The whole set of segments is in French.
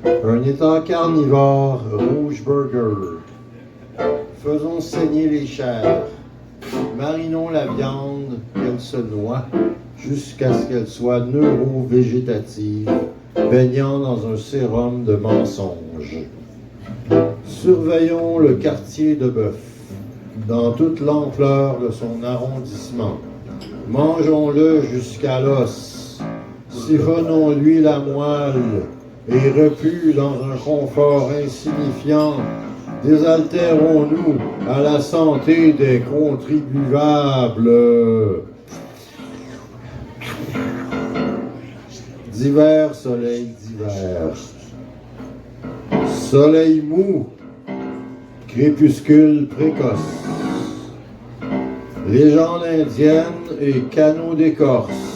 Un état carnivore, rouge burger. Faisons saigner les chairs. Marinons la viande, qu'elle se noie, jusqu'à ce qu'elle soit neuro-végétative, baignant dans un sérum de mensonges. Surveillons le quartier de bœuf, dans toute l'ampleur de son arrondissement. Mangeons-le jusqu'à l'os, siphonnons-lui la moelle, et repus dans un confort insignifiant, désaltérons-nous à la santé des contribuables. Divers soleil d'hiver. Soleil mou, crépuscule précoce. Légende indienne et canot d'écorce.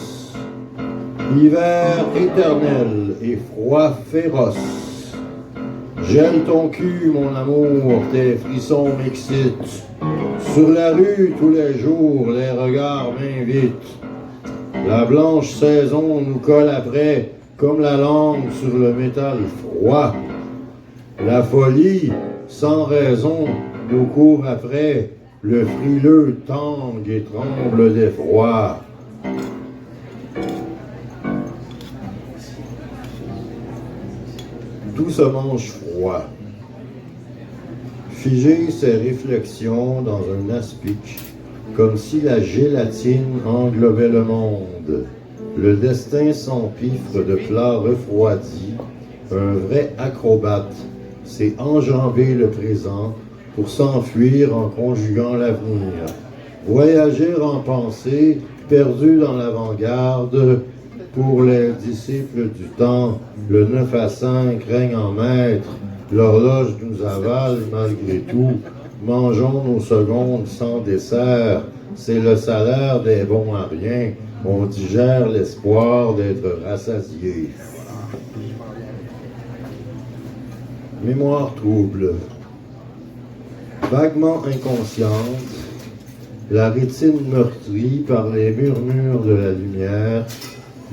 Hiver éternel et froid féroce. Gèle ton cul, mon amour, tes frissons m'excitent. Sur la rue, tous les jours, les regards m'invitent. La blanche saison nous colle après, comme la langue sur le métal froid. La folie, sans raison, nous court après. Le frileux tangue et tremble d'effroi. Tout se mange froid. Figer ses réflexions dans un aspic, comme si la gélatine englobait le monde. Le destin s'empiffre de plats refroidis. Un vrai acrobate s'est enjambé le présent pour s'enfuir en conjuguant l'avenir. Voyager en pensée, perdu dans l'avant-garde, pour les disciples du temps, le 9 à 5 règne en maître, l'horloge nous avale malgré tout, mangeons nos secondes sans dessert, c'est le salaire des bons à rien, on digère l'espoir d'être rassasié. Mémoire trouble. Vaguement inconsciente, la rétine meurtrie par les murmures de la lumière,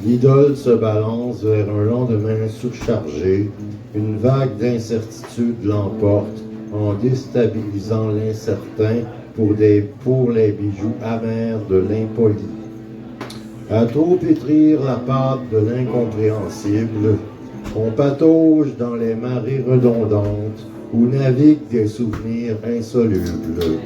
l'idole se balance vers un lendemain surchargé, une vague d'incertitude l'emporte en déstabilisant l'incertain pour les bijoux amers de l'impoli. À trop pétrir la pâte de l'incompréhensible, on patauge dans les marées redondantes où naviguent des souvenirs insolubles.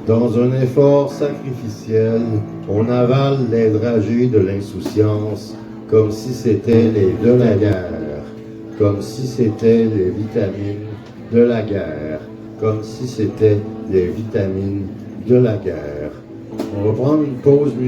Dans un effort sacrificiel, on avale les dragées de l'insouciance comme si c'était les de la guerre, comme si c'était les vitamines de la guerre, comme si c'était les vitamines de la guerre. On va prendre une pause musicale.